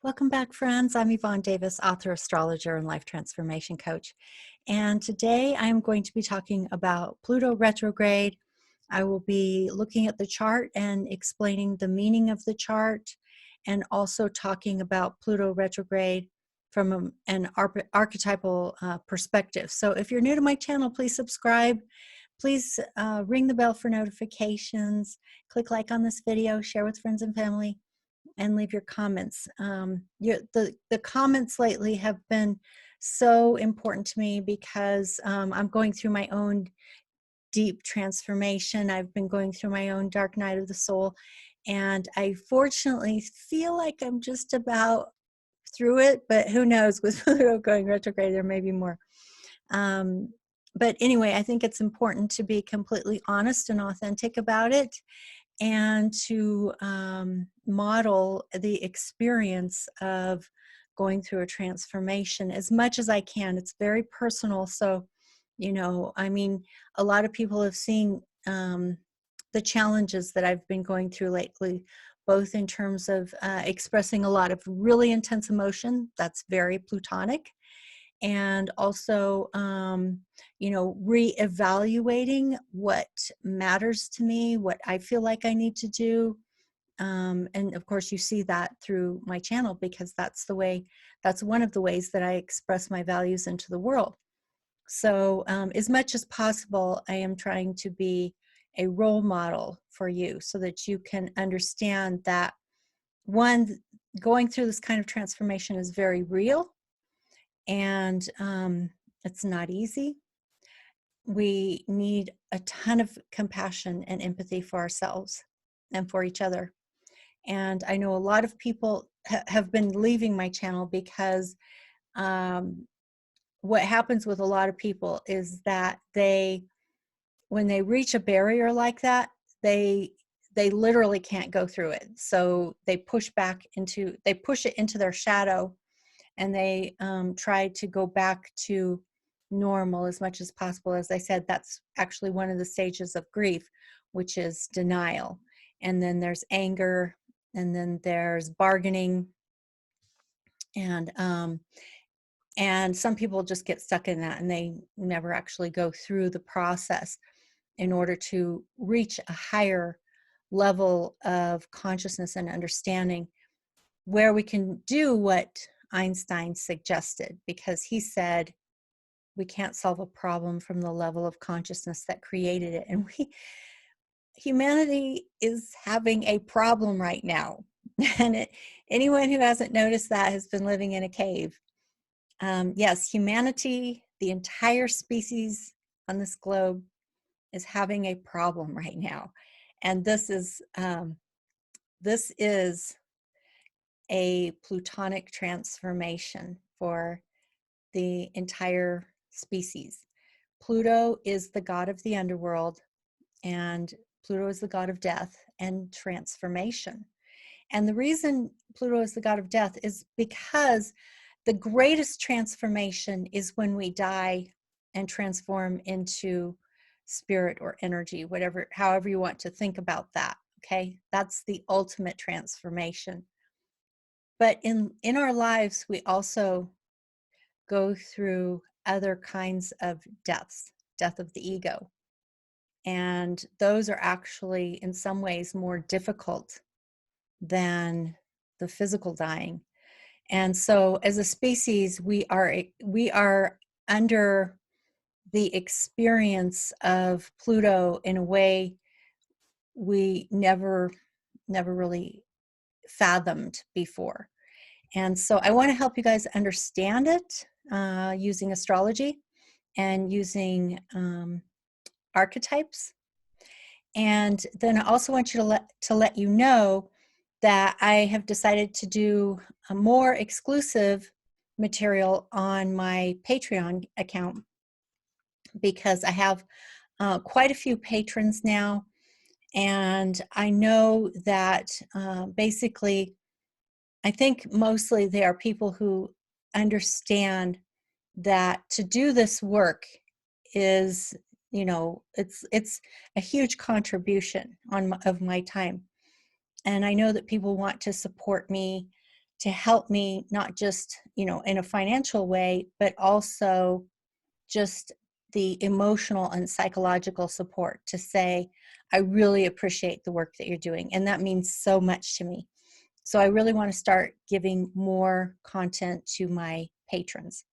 Welcome back, friends. I'm Yvonne Davis, author, astrologer, and life transformation coach. And today I'm going to be talking about Pluto retrograde. I will be looking at the chart and explaining the meaning of the chart, and also talking about Pluto retrograde from an archetypal perspective. So if you're new to my channel, please subscribe. Please ring the bell for notifications. Click like on this video, share with friends and family, and leave your comments. The comments lately have been so important to me because I'm going through my own deep transformation. I've been going through my own dark night of the soul, and I fortunately feel like I'm just about through it, but who knows, with Pluto going retrograde, there may be more. But anyway, I think it's important to be completely honest and authentic about it, and to model the experience of going through a transformation as much as I can. It's very personal. So, I mean, a lot of people have seen the challenges that I've been going through lately, both in terms of expressing a lot of really intense emotion. That's very Plutonic. And also, reevaluating what matters to me, what I feel like I need to do. And of course, you see that through my channel, because that's one of the ways that I express my values into the world. So as much as possible, I am trying to be a role model for you so that you can understand that, one, going through this kind of transformation is very real, and it's not easy. We need a ton of compassion and empathy for ourselves and for each other. And I know a lot of people have been leaving my channel because what happens with a lot of people is that when they reach a barrier like that, they literally can't go through it. So they push it into their shadow, and they try to go back to normal as much as possible. As I said, that's actually one of the stages of grief, which is denial. And then there's anger, and then there's bargaining, and some people just get stuck in that, and they never actually go through the process in order to reach a higher level of consciousness and understanding, where we can do what Einstein suggested, because he said we can't solve a problem from the level of consciousness that created it. And humanity is having a problem right now. And anyone who hasn't noticed that has been living in a cave. Yes, humanity, the entire species on this globe, is having a problem right now. And this is a Plutonic transformation for the entire species. Pluto is the god of the underworld, and Pluto is the god of death and transformation. And the reason Pluto is the god of death is because the greatest transformation is when we die and transform into spirit or energy, however you want to think about that. Okay, that's the ultimate transformation. But in our lives, we also go through other kinds of deaths, death of the ego. And those are actually, in some ways, more difficult than the physical dying. And so as a species, we are under the experience of Pluto in a way we never really fathomed before. And so I want to help you guys understand it using astrology and using archetypes. And then I also want you to let you know that I have decided to do a more exclusive material on my Patreon account, because I have quite a few patrons now. And I know that basically, I think mostly they are people who understand that to do this work is, it's a huge contribution of my time. And I know that people want to support me to help me, not just, you know, in a financial way, but also just the emotional and psychological support to say, I really appreciate the work that you're doing. And that means so much to me. So I really want to start giving more content to my patrons.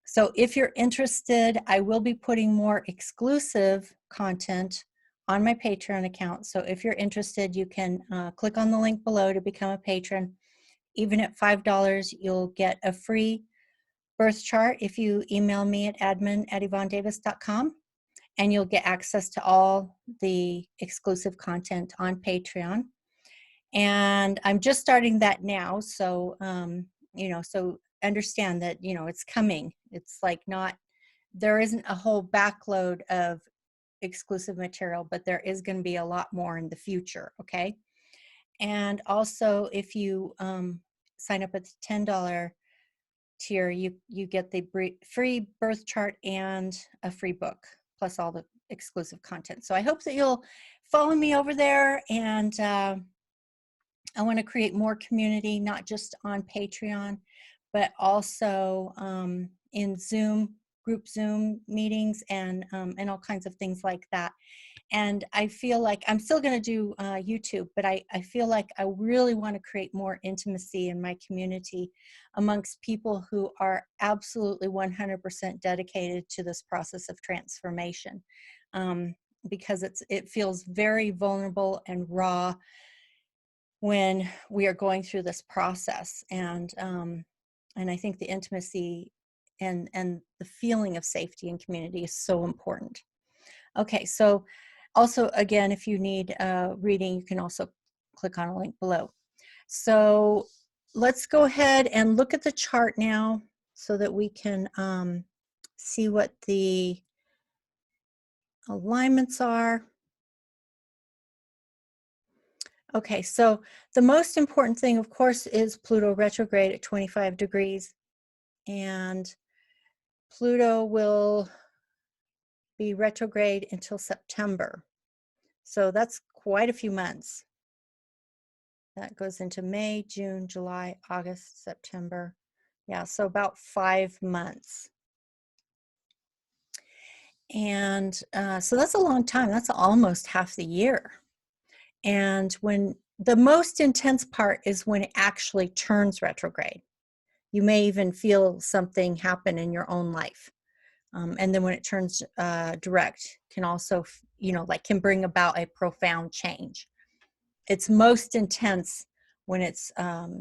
So if you're interested, I will be putting more exclusive content on my Patreon account. So if you're interested, you can click on the link below to become a patron. Even at $5, you'll get a free birth chart if you email me at admin@yvonnedavis.com, and you'll get access to all the exclusive content on Patreon. And I'm just starting that now, so you know, so understand that, you know, it's coming. It's like not, there isn't a whole backload of exclusive material, but there is going to be a lot more in the future. Okay. And also, if you sign up at the $10 tier, you get the free birth chart and a free book, plus all the exclusive content. So I hope that you'll follow me over there. And I want to create more community, not just on Patreon, but also in Zoom, group Zoom meetings, and all kinds of things like that. And I feel like I'm still going to do YouTube, but I feel like I really want to create more intimacy in my community amongst people who are absolutely 100% dedicated to this process of transformation, because it feels very vulnerable and raw when we are going through this process. And I think the intimacy and the feeling of safety and community is so important. Okay, so also, again, if you need reading, you can also click on a link below. So let's go ahead and look at the chart now so that we can see what the alignments are. Okay, so the most important thing, of course, is Pluto retrograde at 25 degrees. And Pluto will be retrograde until September. So that's quite a few months. That goes into May, June, July, August, September. Yeah, so about 5 months. And so that's a long time. That's almost half the year. And when the most intense part is when it actually turns retrograde. You may even feel something happen in your own life. And then when it turns direct, can also, you know, like can bring about a profound change. It's most intense when it's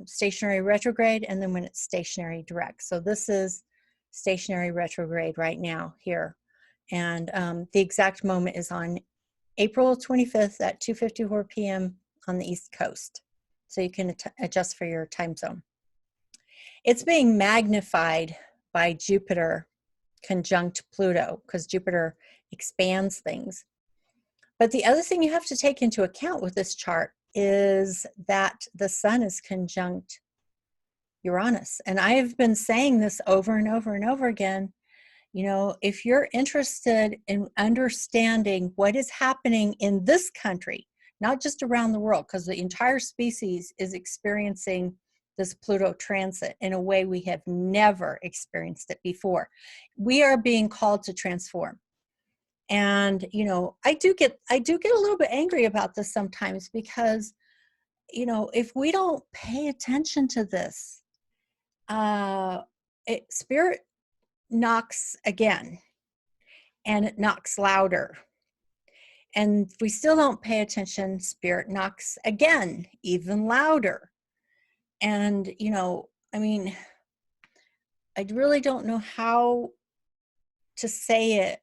stationary retrograde, and then when it's stationary direct. So this is stationary retrograde right now here. And the exact moment is on April 25th at 2:54 p.m. on the East Coast. So you can adjust for your time zone. It's being magnified by Jupiter conjunct Pluto, because Jupiter expands things. But the other thing you have to take into account with this chart is that the sun is conjunct Uranus. And I have been saying this over and over and over again. You know, if you're interested in understanding what is happening in this country, not just around the world, because the entire species is experiencing this Pluto transit in a way we have never experienced it before. We are being called to transform. And, you know, I do get a little bit angry about this sometimes, because, you know, if we don't pay attention to this, spirit knocks again, and it knocks louder. And if we still don't pay attention, spirit knocks again, even louder. And, you know, I mean, I really don't know how to say it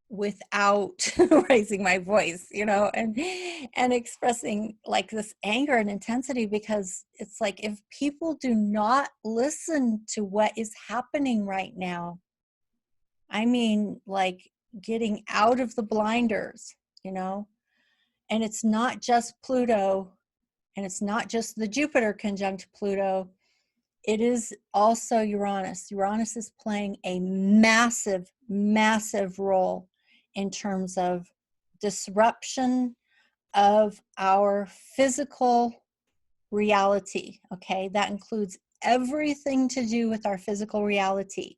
without raising my voice, you know, and expressing like this anger and intensity, because it's like, if people do not listen to what is happening right now, I mean, like getting out of the blinders, you know, and it's not just Pluto, and it's not just the Jupiter conjunct Pluto. It is also Uranus. Uranus is playing a massive, massive role in terms of disruption of our physical reality, okay? That includes everything to do with our physical reality.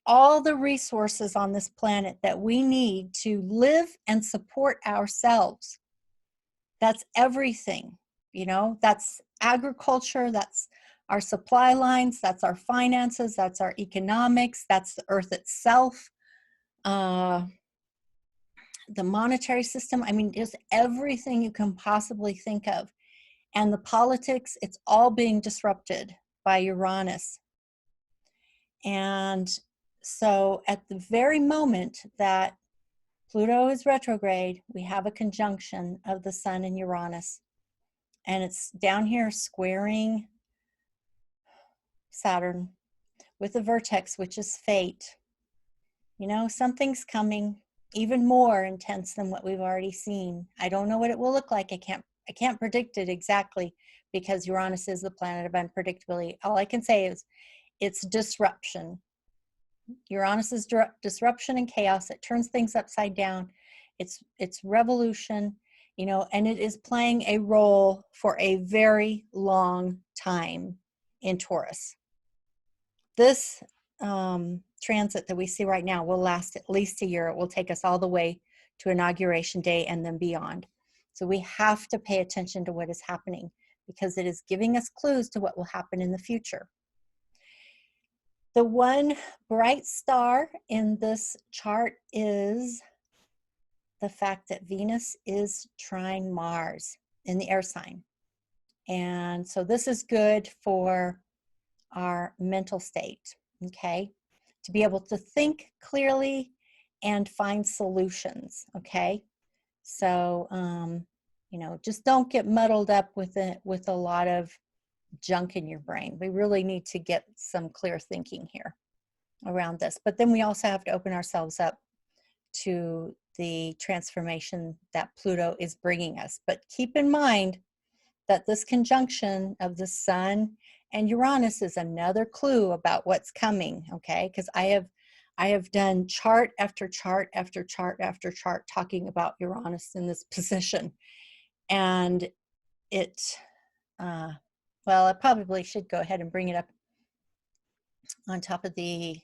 All the resources on this planet that we need to live and support ourselves. That's everything, you know, that's agriculture, that's our supply lines, that's our finances, that's our economics, that's the earth itself, the monetary system. I mean, just everything you can possibly think of. And the politics, it's all being disrupted by Uranus. And so at the very moment that Pluto is retrograde, we have a conjunction of the Sun and Uranus. And it's down here squaring Saturn with a vertex, which is fate. You know, something's coming even more intense than what we've already seen. I don't know what it will look like. I can't predict it exactly because Uranus is the planet of unpredictability. All I can say is it's disruption. Uranus is disruption and chaos. It turns things upside down. It's revolution, you know, and it is playing a role for a very long time in Taurus. This transit that we see right now will last at least a year. It will take us all the way to Inauguration Day and then beyond. So we have to pay attention to what is happening because it is giving us clues to what will happen in the future. The one bright star in this chart is the fact that Venus is trine Mars in the air sign. And so this is good for our mental state, okay? To be able to think clearly and find solutions, okay? So, you know, just don't get muddled up with a lot of junk in your brain. We really need to get some clear thinking here around this. But then we also have to open ourselves up to the transformation that Pluto is bringing us. But keep in mind that this conjunction of the Sun and Uranus is another clue about what's coming, okay? Because I have done chart after chart after chart after chart talking about Uranus in this position. And it, well, I probably should go ahead and bring it up on top of the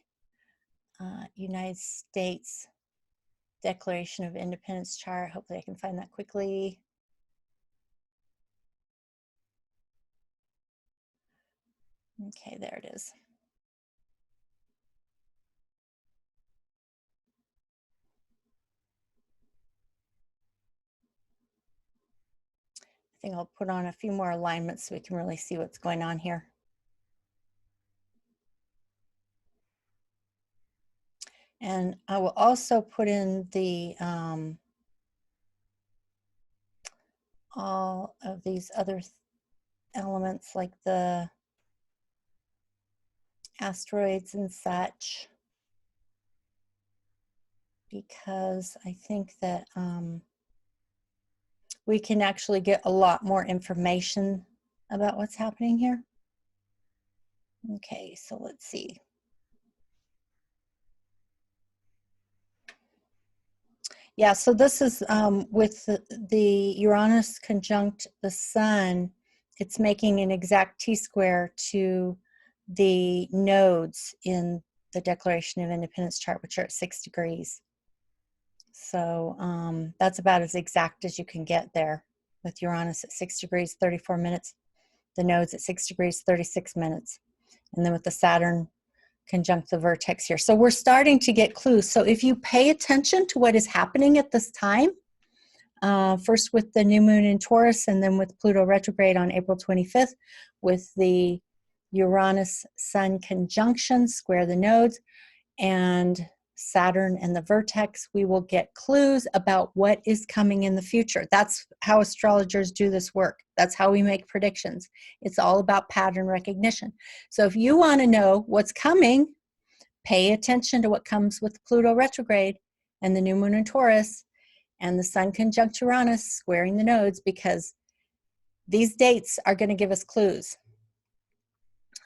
United States Declaration of Independence chart. Hopefully I can find that quickly. Okay, there it is. I think I'll put on a few more alignments so we can really see what's going on here. And I will also put in the all of these other elements like the asteroids and such, because I think that we can actually get a lot more information about what's happening here. Okay, so let's see. Yeah, so this is with the Uranus conjunct the Sun, it's making an exact T-square to the nodes in the Declaration of Independence chart, which are at 6 degrees. So that's about as exact as you can get there with Uranus at 6 degrees, 34 minutes, the nodes at 6 degrees, 36 minutes, and then with the Saturn conjunct the vertex here. So we're starting to get clues. So if you pay attention to what is happening at this time, first with the new moon in Taurus and then with Pluto retrograde on April 25th, with the Uranus Sun conjunction, square the nodes, and Saturn and the vertex, we will get clues about what is coming in the future. That's how astrologers do this work. That's how we make predictions. It's all about pattern recognition. So if you want to know what's coming, pay attention to what comes with Pluto retrograde and the new moon in Taurus and the Sun conjunct Uranus squaring the nodes, because these dates are going to give us clues.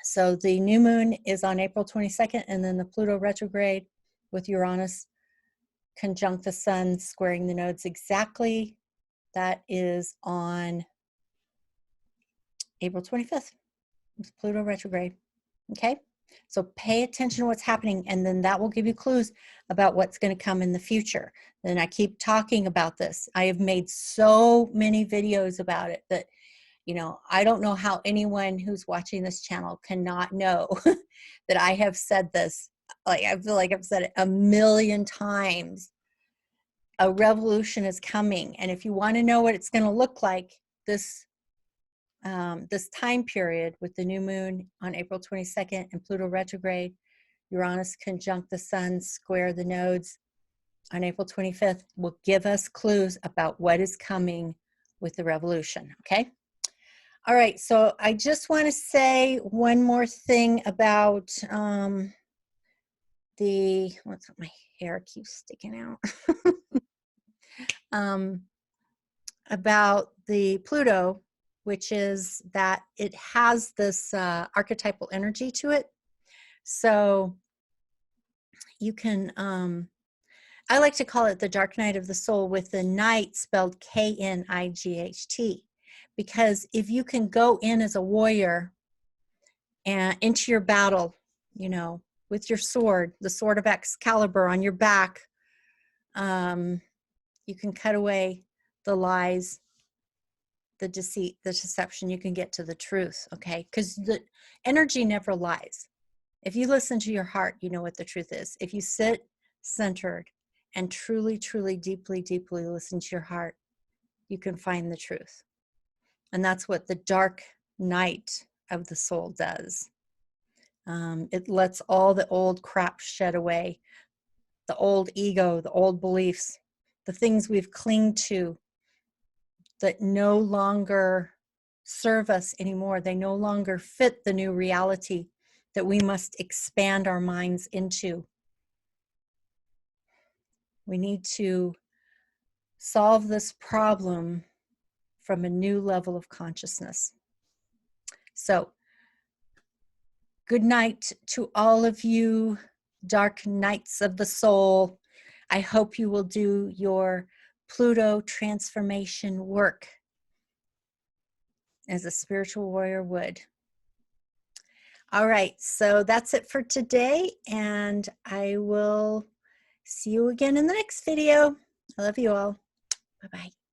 So the new moon is on April 22nd, and then the Pluto retrograde with Uranus conjunct the Sun squaring the nodes exactly. That is on April 25th. It's Pluto retrograde. Okay? So pay attention to what's happening, and then that will give you clues about what's going to come in the future. Then I keep talking about this. I have made so many videos about it that, you know, I don't know how anyone who's watching this channel cannot know that I have said this. Like, I feel like I've said it a million times. A revolution is coming, and if you want to know what it's going to look like, this time period with the new moon on April 22nd and Pluto retrograde, Uranus conjunct the sun, square the nodes on April 25th, will give us clues about what is coming with the revolution. Okay. All right. So I just want to say one more thing about my hair keeps sticking out. About the Pluto, which is that it has this archetypal energy to it. So you can, I like to call it the dark night of the soul, with the night spelled K-N-I-G-H-T, because if you can go in as a warrior and into your battle, you know, with your sword, the sword of Excalibur on your back, you can cut away the lies, the deceit, the deception. You can get to the truth. Okay, because the energy never lies. If you listen to your heart, you know what the truth is. If you sit centered and truly, truly, deeply, deeply listen to your heart, you can find the truth. And that's what the dark night of the soul does. It lets all the old crap shed away, the old ego, the old beliefs, the things we've clinged to that no longer serve us anymore. They no longer fit the new reality that we must expand our minds into. We need to solve this problem from a new level of consciousness. So, good night to all of you, dark nights of the soul. I hope you will do your Pluto transformation work as a spiritual warrior would. All right, so that's it for today, and I will see you again in the next video. I love you all. Bye-bye.